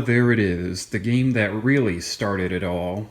there it is, the game that really started it all.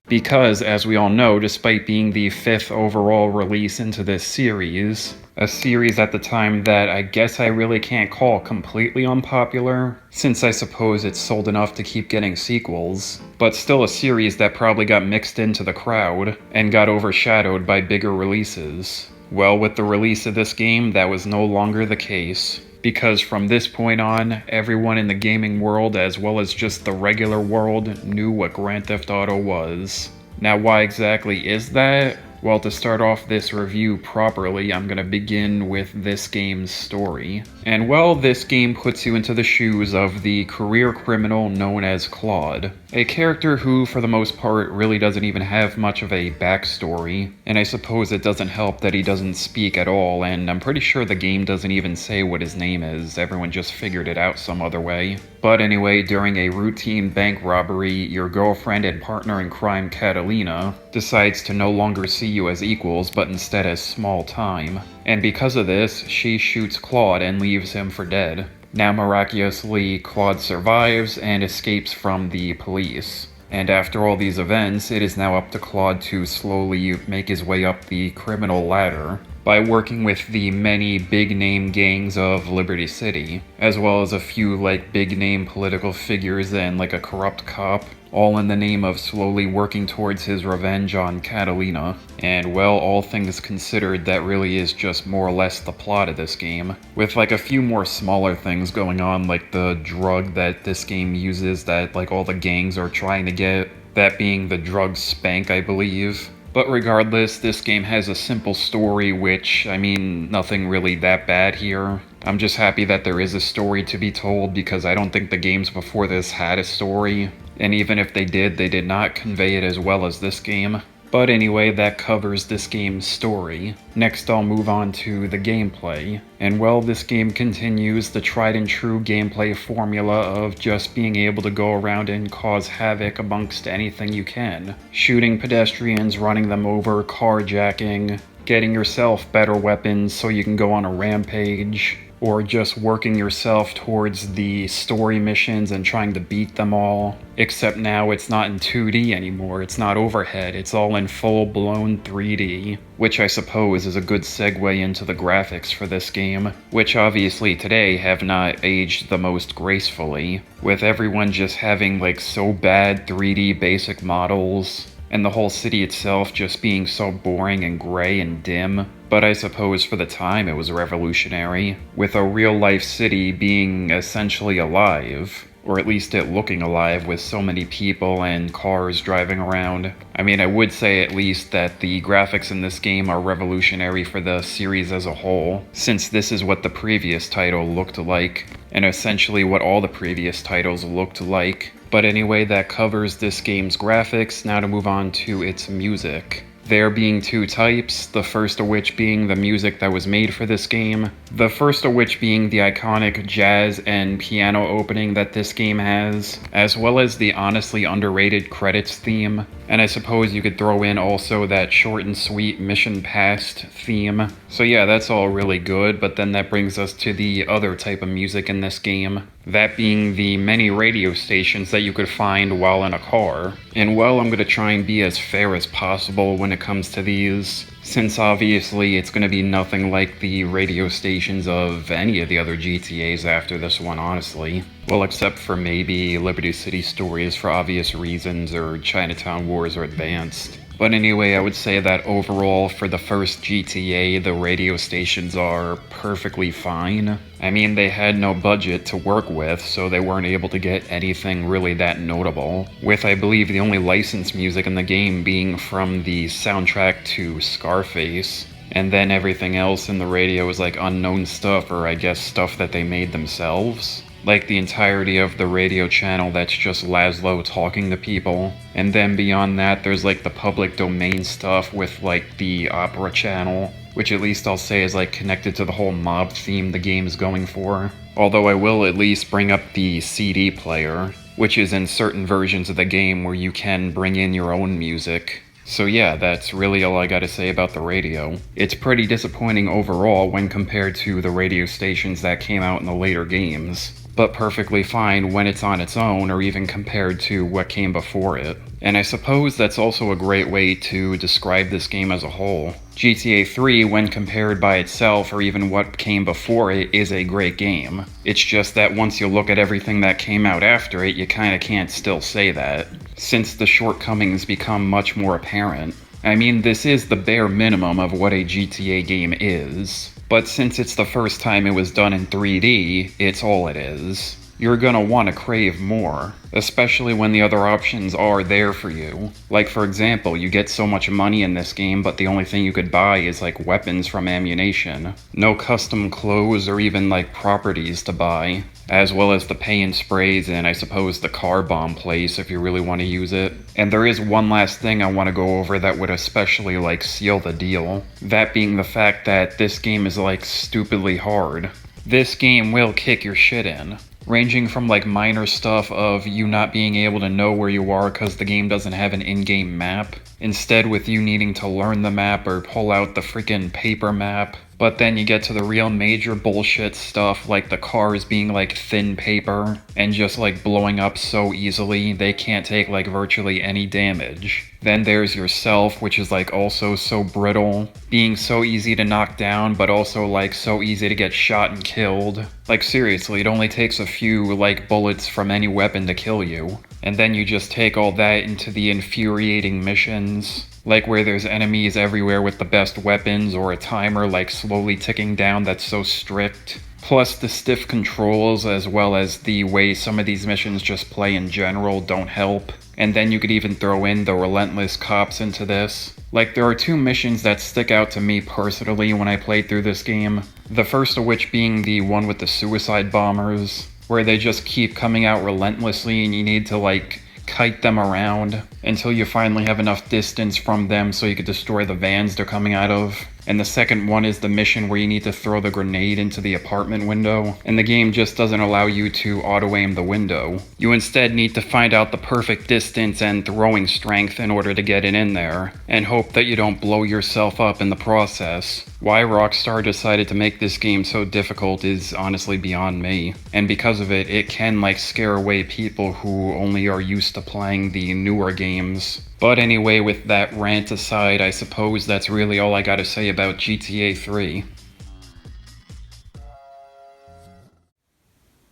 Because, as we all know, despite being the 5th overall release into this series, a series at the time that I guess I really can't call completely unpopular, since I suppose it's sold enough to keep getting sequels, but still a series that probably got mixed into the crowd, and got overshadowed by bigger releases. Well, with the release of this game, that was no longer the case. Because from this point on, everyone in the gaming world, as well as just the regular world, knew what Grand Theft Auto was. Now, why exactly is that? Well, to start off this review properly, I'm gonna begin with this game's story. And well, this game puts you into the shoes of the career criminal known as Claude. A character who, for the most part, really doesn't even have much of a backstory. And I suppose it doesn't help that he doesn't speak at all, and I'm pretty sure the game doesn't even say what his name is. Everyone just figured it out some other way. But anyway, during a routine bank robbery, your girlfriend and partner in crime, Catalina, decides to no longer see you as equals, but instead as small time. And because of this, she shoots Claude and leaves him for dead. Now miraculously, Claude survives and escapes from the police. And after all these events, it is now up to Claude to slowly make his way up the criminal ladder by working with the many big-name gangs of Liberty City, as well as a few big-name political figures and a corrupt cop, all in the name of slowly working towards his revenge on Catalina. And well, all things considered, that really is just more or less the plot of this game, with a few more smaller things going on, like the drug that this game uses that all the gangs are trying to get, that being the drug Spank, I believe. But regardless, this game has a simple story, which, nothing really that bad here. I'm just happy that there is a story to be told, because I don't think the games before this had a story. And even if they did not convey it as well as this game. But anyway, that covers this game's story. Next, I'll move on to the gameplay. And well, this game continues the tried and true gameplay formula of just being able to go around and cause havoc amongst anything you can. Shooting pedestrians, running them over, carjacking, getting yourself better weapons so you can go on a rampage, or just working yourself towards the story missions and trying to beat them all. Except now it's not in 2D anymore, it's not overhead, it's all in full-blown 3D, which I suppose is a good segue into the graphics for this game, which obviously today have not aged the most gracefully, with everyone just having so bad 3D basic models, and the whole city itself just being so boring and gray and dim. But I suppose for the time it was revolutionary, with a real-life city being essentially alive, or at least it looking alive with so many people and cars driving around. I would say at least that the graphics in this game are revolutionary for the series as a whole, since this is what the previous title looked like, and essentially what all the previous titles looked like. But anyway, that covers this game's graphics. Now to move on to its music. There being two types, the first of which being the music that was made for this game, the first of which being the iconic jazz and piano opening that this game has, as well as the honestly underrated credits theme, and I suppose you could throw in also that short and sweet Mission Passed theme. So yeah, that's all really good, but then that brings us to the other type of music in this game, that being the many radio stations that you could find while in a car. And well, I'm gonna try and be as fair as possible when it comes to these, since obviously it's gonna be nothing like the radio stations of any of the other GTAs after this one, honestly. Well, except for maybe Liberty City Stories for obvious reasons, or Chinatown Wars or Advanced. But anyway, I would say that overall, for the first GTA, the radio stations are perfectly fine. They had no budget to work with, so they weren't able to get anything really that notable, with I believe the only licensed music in the game being from the soundtrack to Scarface. And then everything else in the radio is unknown stuff, or I guess stuff that they made themselves. Like the entirety of the radio channel that's just Laszlo talking to people. And then beyond that, there's the public domain stuff with the opera channel, which at least I'll say is connected to the whole mob theme the game is going for. Although I will at least bring up the CD player, which is in certain versions of the game where you can bring in your own music. So yeah, that's really all I gotta say about the radio. It's pretty disappointing overall when compared to the radio stations that came out in the later games. but perfectly fine when it's on its own or even compared to what came before it. And I suppose that's also a great way to describe this game as a whole. GTA 3, when compared by itself or even what came before it, is a great game. It's just that once you look at everything that came out after it, you kinda can't still say that, since the shortcomings become much more apparent. I mean, this is the bare minimum of what a GTA game is. But since it's the first time it was done in 3D, it's all it is. You're gonna want to crave more, especially when the other options are there for you. Like for example, you get so much money in this game, but the only thing you could buy is like weapons from ammunition. No custom clothes or even like properties to buy, as well as the paint and sprays and I suppose the car bomb place if you really want to use it. And there is one last thing I want to go over that would especially like seal the deal. That being the fact that this game is like stupidly hard. This game will kick your shit in. Ranging from like minor stuff of you not being able to know where you are because the game doesn't have an in-game map, instead with you needing to learn the map or pull out the freaking paper map. But then you get to the real major bullshit stuff like the cars being like thin paper and just like blowing up so easily they can't take like virtually any damage. Then there's yourself, which is like also so brittle, being so easy to knock down but also like so easy to get shot and killed. Like seriously, it only takes a few like bullets from any weapon to kill you. And then you just take all that into the infuriating missions, like where there's enemies everywhere with the best weapons or a timer like slowly ticking down that's so strict. Plus the stiff controls as well as the way some of these missions just play in general don't help. And then you could even throw in the relentless cops into this. Like there are two missions that stick out to me personally when I played through this game. The first of which being the one with the suicide bombers, where they just keep coming out relentlessly and you need to like kite them around until you finally have enough distance from them so you could destroy the vans they're coming out of. And the second one is the mission where you need to throw the grenade into the apartment window, and the game just doesn't allow you to auto-aim the window. You instead need to find out the perfect distance and throwing strength in order to get it in there, and hope that you don't blow yourself up in the process. Why Rockstar decided to make this game so difficult is honestly beyond me, and because of it, it can like scare away people who only are used to playing the newer games. But anyway, with that rant aside, I suppose that's really all I gotta say about GTA 3.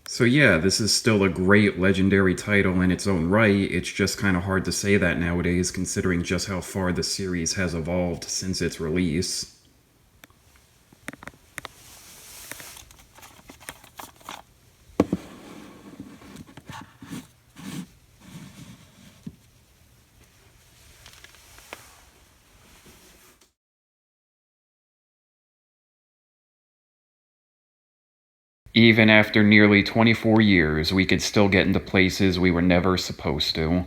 So yeah, this is still a great legendary title in its own right. It's just kind of hard to say that nowadays considering just how far the series has evolved since its release. Even after nearly 24 years, we could still get into places we were never supposed to.